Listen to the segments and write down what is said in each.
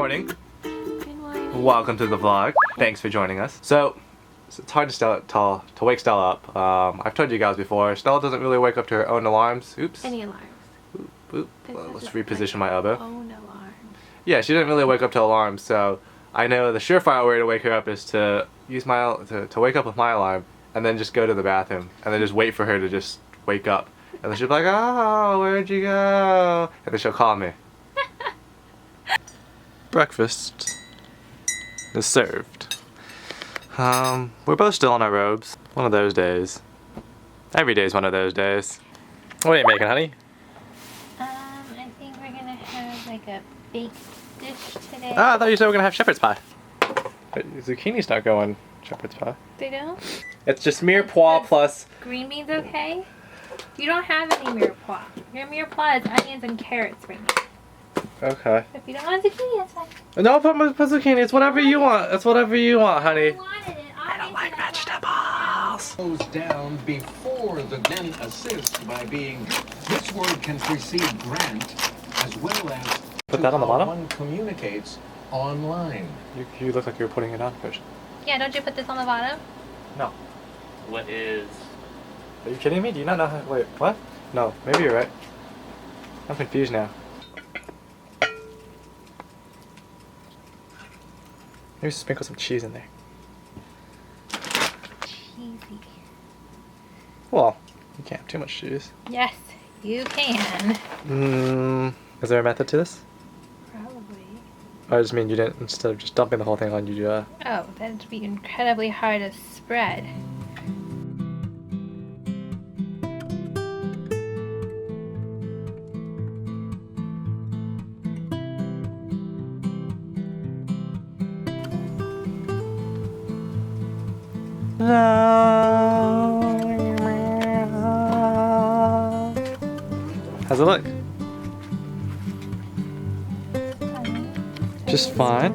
morning. Good morning. Welcome to the vlog. Thanks for joining us. So, it's hard to wake Stella up. I've told you guys before, Stella doesn't really wake up to her own alarms. Oops. Any alarms? Oop, oop. Well, let's reposition my elbow. Own alarm. Yeah, she didn't really wake up to alarms, so I know the surefire way to wake her up is to use to wake up with my alarm and then just go to the bathroom and then just wait for her to just wake up. And then she'll be like, oh, where'd you go? And then she'll call me. Breakfast is served. We're both still in our robes. One of those days. Every day is one of those days. What are you making, honey? I think we're gonna have like a baked dish today. Ah, I thought you said we're gonna have shepherd's pie. But zucchinis don't go in shepherd's pie. They don't? It's just mirepoix plus... Green beans okay? You don't have any mirepoix. Your mirepoix is onions and carrots right now. Okay. If you don't want zucchini, that's fine. No, put zucchini. It's whatever you want. It's whatever you want, honey. I don't like vegetables. Goes down before the then assist by being this word can precede grant as well as Put that on the bottom? One communicates online. You look like you were putting it on first. Yeah, don't you put this on the bottom? No. What is... Are you kidding me? Do you not know how... Wait, what? No, maybe you're right. I'm confused now. Maybe sprinkle some cheese in there. Cheesy. Well, you can't have too much cheese. Yes, you can. Is there a method to this? Probably. I just mean you didn't, instead of just dumping the whole thing on, you Oh, that'd be incredibly hard to spread. How's it look? Just fine.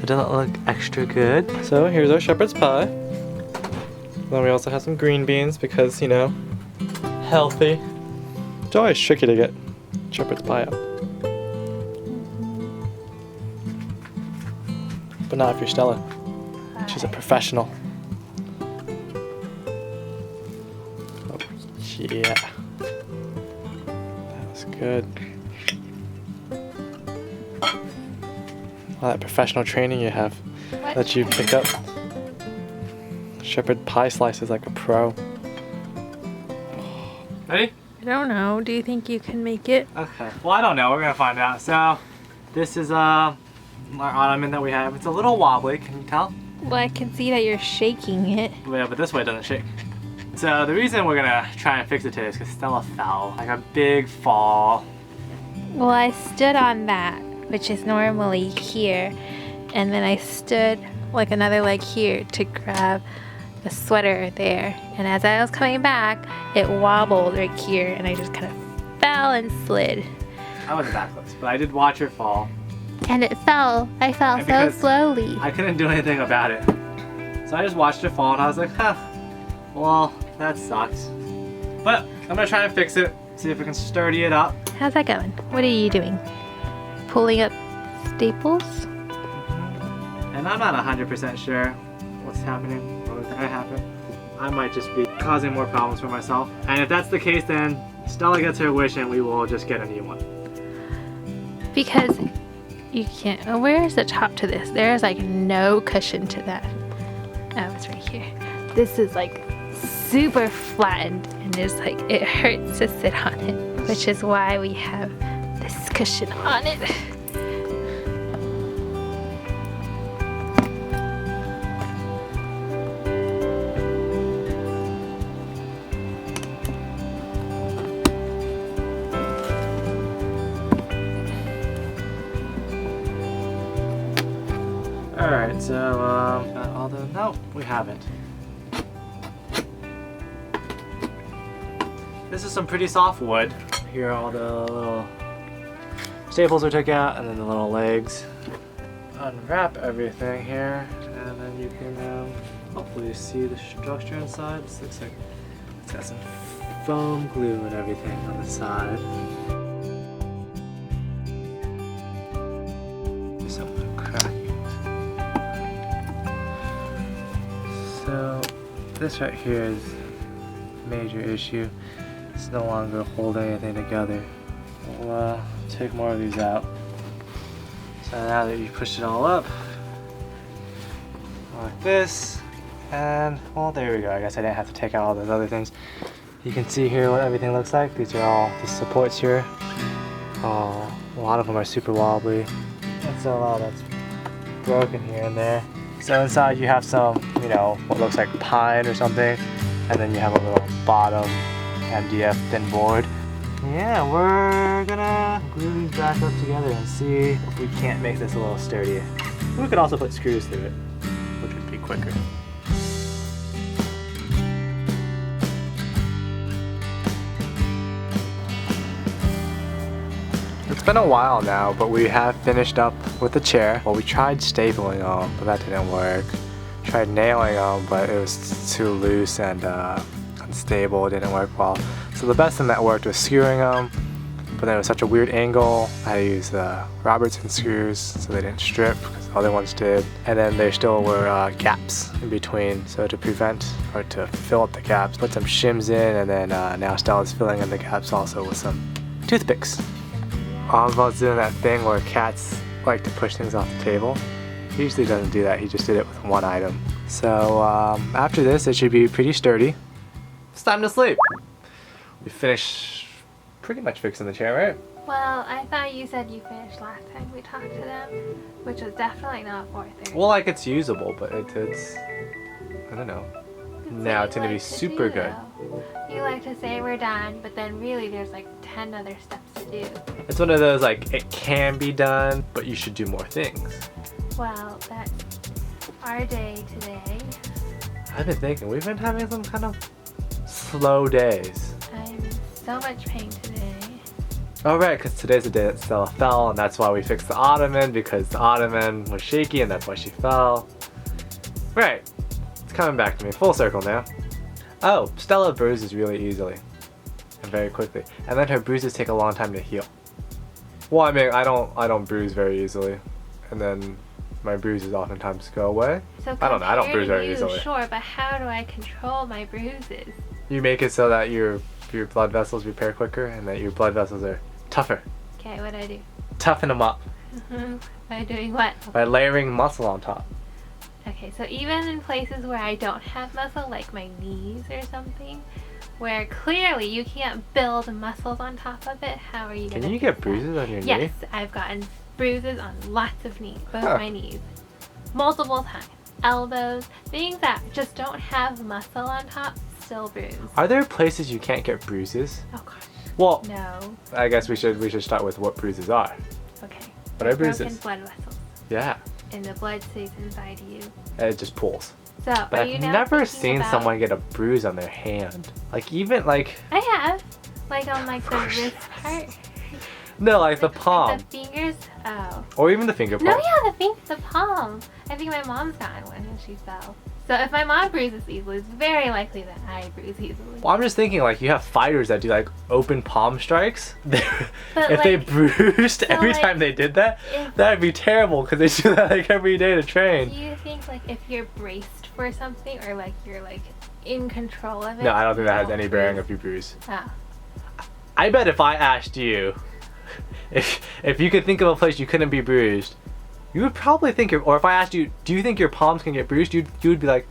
It doesn't look extra good. So here's our shepherd's pie. Then we also have some green beans because, you know, healthy. It's always tricky to get shepherd's pie out. But not if you're Stella. She's a professional. Oh, yeah. That was good. All that professional training you have. That you pick up shepherd pie slices like a pro. Ready? I don't know. Do you think you can make it? Okay. Well, I don't know. We're gonna find out. So, this is our ottoman that we have. It's a little wobbly. Can you tell? Well, I can see that you're shaking it. Yeah, but this way it doesn't shake. So the reason we're gonna try and fix it today is because Stella fell. Like a big fall. Well, I stood on that, which is normally here, and then I stood like another leg here to grab the sweater there. And as I was coming back, it wobbled right here, and I just kind of fell and slid. I wasn't that close, but I did watch her fall. And it fell. I fell And so because slowly. I couldn't do anything about it. So I just watched her fall and I was like, huh, well, that sucks. But I'm gonna try and fix it, see if we can sturdy it up. How's that going? What are you doing? Pulling up staples? And I'm not 100% sure what's happening or what's gonna happen. I might just be causing more problems for myself. And if that's the case, then Stella gets her wish and we will just get a new one. Because you can't. Oh, where's the top to this? There's like no cushion to that. Oh, it's right here. This is like super flattened and there's like, it hurts to sit on it, which is why we have this cushion on it. Alright, so, although, no, we haven't. This is some pretty soft wood. Here all the little staples are took out, and then the little legs. Unwrap everything here, and then you can hopefully see the structure inside. This looks like it's got some foam glue and everything on the side. this right here is a major issue. It's no longer holding anything together. We'll take more of these out. So now that you pushed it all up, like this, and well, there we go. I guess I didn't have to take out all those other things. You can see here what everything looks like. These are all the supports here. A lot of them are super wobbly. That's a lot that's broken here and there. So inside you have some, you know, what looks like pine or something, and then you have a little bottom MDF thin board. Yeah, we're gonna glue these back up together and see if we can't make this a little sturdier. We could also put screws through it, which would be quicker. It's been a while now, but we have finished up with the chair. Well, we tried stapling them, but that didn't work. Tried nailing them, but it was too loose and unstable. It didn't work well. So the best thing that worked was skewering them, but then it was such a weird angle. I had to use Robertson screws so they didn't strip, because the other ones did. And then there still were gaps in between, so to prevent or to fill up the gaps, put some shims in, and then now Stella's filling in the gaps also with some toothpicks. Oswald's doing that thing where cats like to push things off the table. He usually doesn't do that, he just did it with one item. So after this, it should be pretty sturdy. It's time to sleep. We finished pretty much fixing the chair, right? Well, I thought you said you finished last time we talked to them, which was definitely not 4:30. Well, like it's usable, but it's I don't know. Now it's gonna be super good. You like to say we're done, but then really there's like 10 other steps to do. It's one of those like, it can be done, but you should do more things. Well, that's our day today. I've been thinking, we've been having some kind of slow days. I'm in so much pain today. Oh right, because today's the day that Stella fell, and that's why we fixed the ottoman, because the ottoman was shaky and that's why she fell. Right, it's coming back to me, full circle now. Oh, Stella bruises really easily and very quickly, and then her bruises take a long time to heal. Well, I mean, I don't bruise very easily, and then my bruises oftentimes go away. So I don't know, I don't bruise very you, easily. Sure, but how do I control my bruises? You make it so that your blood vessels repair quicker and that your blood vessels are tougher. Okay, what do I do? Toughen them up By doing what? by layering muscle on top. Okay, so even in places where I don't have muscle, like my knees or something, where clearly you can't build muscles on top of it, how are you gonna Can you fix get bruises on your knee? Yes, I've gotten bruises on lots of knees, both Huh. my knees, multiple times. Elbows, things that just don't have muscle on top, still bruise. Are there places you can't get bruises? Oh gosh, Well, no. I guess we should start with what bruises are. Okay. What are Broken bruises? blood vessels, Yeah, and the blood stays inside you. and it just pulls. So, But are you I've now never thinking seen about- someone get a bruise on their hand. Like even like, I have, like on like the wrist part. no, like the Like palm. the fingers. Oh. Or even the finger No, palm. yeah, the palm. I think my mom's gotten one when she fell. So if my mom bruises easily, it's very likely that I bruise easily. Well, I'm just thinking like you have fighters that do like open palm strikes. But, if they like- bruised every like, time they did that, if- that'd be terrible because they do that like every day to Do train. you think like if you're braced for something or like you're like in control of it? No, I don't think that has you any won't bearing bruise? if you bruise. Oh. I bet if I asked you if you could think of a place you couldn't be bruised, you would probably think, or if I asked you, do you think your palms can get bruised? You would be like,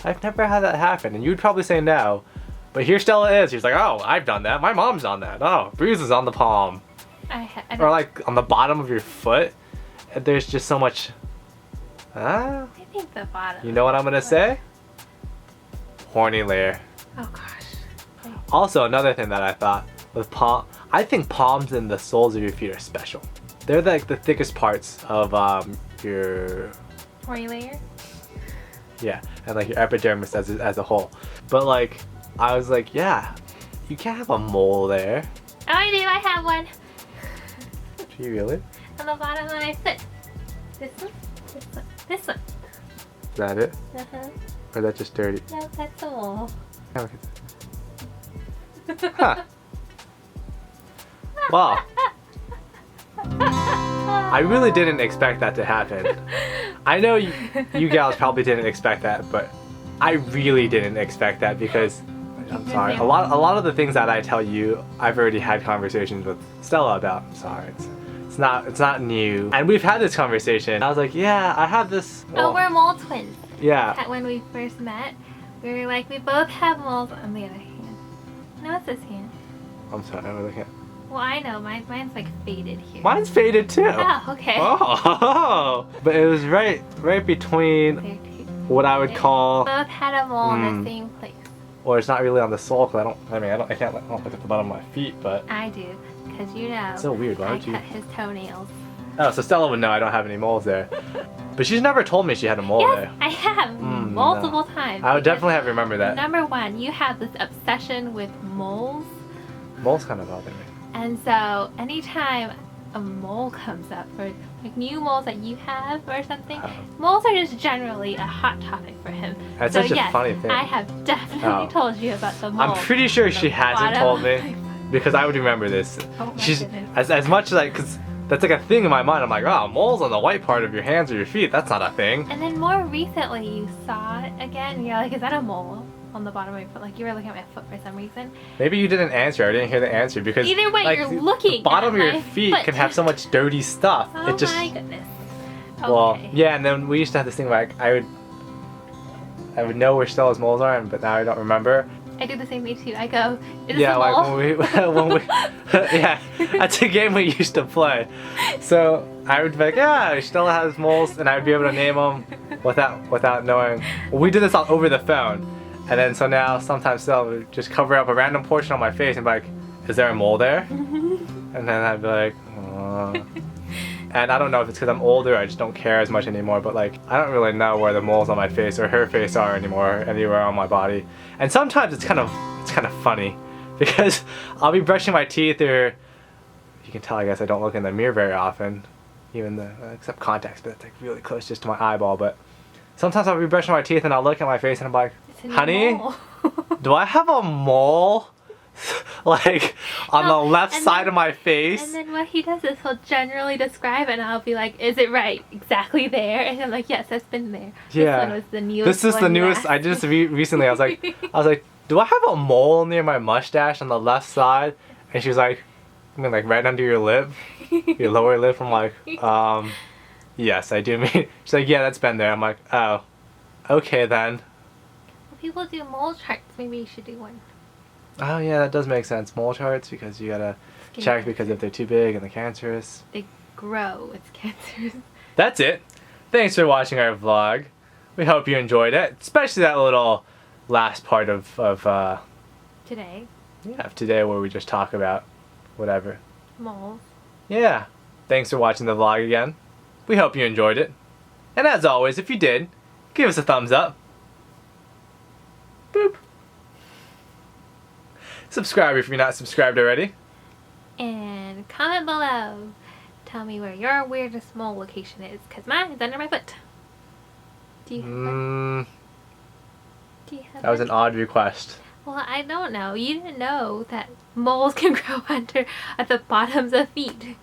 I've never had that happen, and you would probably say no. But here Stella is. She's like, oh, I've done that. My mom's done that. Oh, bruises on the palm, I or like on the bottom of your foot. And there's just so much. I think the bottom. You know what I'm gonna say? Horny layer. Oh gosh. Also, another thing that I thought with palm, I think palms and the soles of your feet are special. They're like the thickest parts of your, Horny layer? yeah, and like your epidermis as a whole. But like, I was like, yeah, you can't have a mole there. Oh, I do. I have one Do you really? on the bottom of my foot. This one. This one. This one. Is that it? Uh-huh. Or is that just dirty? No, that's a mole. Oh, okay. Huh. Wow. I really didn't expect that to happen. I know you gals probably didn't expect that, but I really didn't expect that because I'm sorry. A lot of the things that I tell you, I've already had conversations with Stella about. I'm sorry. It's not new. And we've had this conversation. I was like, yeah, I have this. Oh, we're mole twins. Yeah. When we first met, we were like, we both have moles on the other hand. No, it's this hand. I'm sorry. I'm looking at. Well, I know. Mine's like faded here. Mine's faded too. Oh, okay. Oh, but it was right between There too. what I would call, Both had a mole in the same place. or it's not really on the sole because I can't look at the bottom of my feet, but I do, because you know. it's so weird. Why I would you? cut his toenails. Oh, so Stella would know I don't have any moles there, but she's never told me she had a mole Yes, there. I have multiple times. I would because definitely have remembered that. Number one, you have this obsession with moles. Moles kind of bother me. And so anytime a mole comes up, or like new moles that you have or something, moles are just generally a hot topic for him. That's so such a yes, funny thing. I have definitely told you about the mole. I'm pretty sure she hasn't told me Bottom. because I would remember this. Oh my She's goodness. as much like because that's like a thing in my mind. I'm like, oh, moles on the white part of your hands or your feet. That's not a thing. And then more recently you saw it again, and you're like, is that a mole on the bottom of your foot? Like you were looking at my foot for some reason. Maybe you didn't answer. I didn't hear the answer because Either way, like, you're the looking bottom at of your my feet foot. can have so much dirty stuff. Oh It just my goodness. well, Okay. yeah. And then we used to have this thing where I would know where Stella's moles are, but now I don't remember. I do the same thing too. I go, is this Yeah, a like mole? when we yeah, that's a game we used to play. So I would be like, yeah, Stella has moles, and I would be able to name them without knowing. Well, we did this all over the phone, and then so now sometimes Stella would just cover up a random portion on my face and be like, is there a mole there? And then I'd be like, and I don't know if it's because I'm older, I just don't care as much anymore, but like, I don't really know where the moles on my face or her face are anymore, anywhere on my body. And sometimes it's kind of funny because I'll be brushing my teeth, or you can tell I guess I don't look in the mirror very often, even except contacts, but it's like really close just to my eyeball. But sometimes I'll be brushing my teeth and I'll look at my face and I'm like, It's a new honey, mole. do I have a mole? Like on No, the left and side then- of my face? And then what he does is he'll generally describe it, and I'll be like, is it right? Exactly there? And I'm like, yes, that's been there. Yeah. This one was the newest This is the one you newest. I asked. just recently I was like, do I have a mole near my mustache on the left side? And she was like, I mean like right under your lip, your lower lip. I'm like, yes, I do mean. She's like, yeah, that's been there. I'm like, oh, okay then. People do mole charts. Maybe you should do one. Oh yeah, that does make sense. Mole charts because you gotta Skin check cancer. because if they're too big and they're cancerous. They grow. It's cancerous. That's it. Thanks for watching our vlog. We hope you enjoyed it, especially that little last part of Today, today where we just talk about whatever. moles. Yeah. Thanks for watching the vlog again. We hope you enjoyed it. And as always, if you did, give us a thumbs up. Boop. Subscribe if you're not subscribed already. And comment below. Tell me where your weirdest mole location is, because mine is under my foot. Do you have one? Do you have That was one? an odd request. Well, I don't know. You didn't know that moles can grow at the bottoms of feet.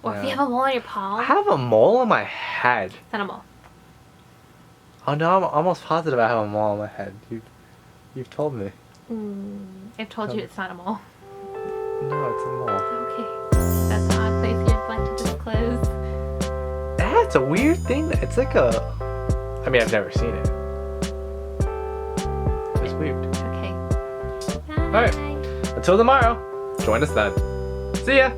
Or if you Yeah. have a mole on your palm, I have a mole on my head. it's not a mole. Oh no, I'm almost positive I have a mole on my head. You've told me. I've told you it's not a mole. No, it's a mole. Okay. That's an odd place you'd like to disclose. Yeah, it's a weird thing. It's like a... I mean, I've never seen it. It's weird. Okay. Bye. Alright. Until tomorrow, join us then. See ya!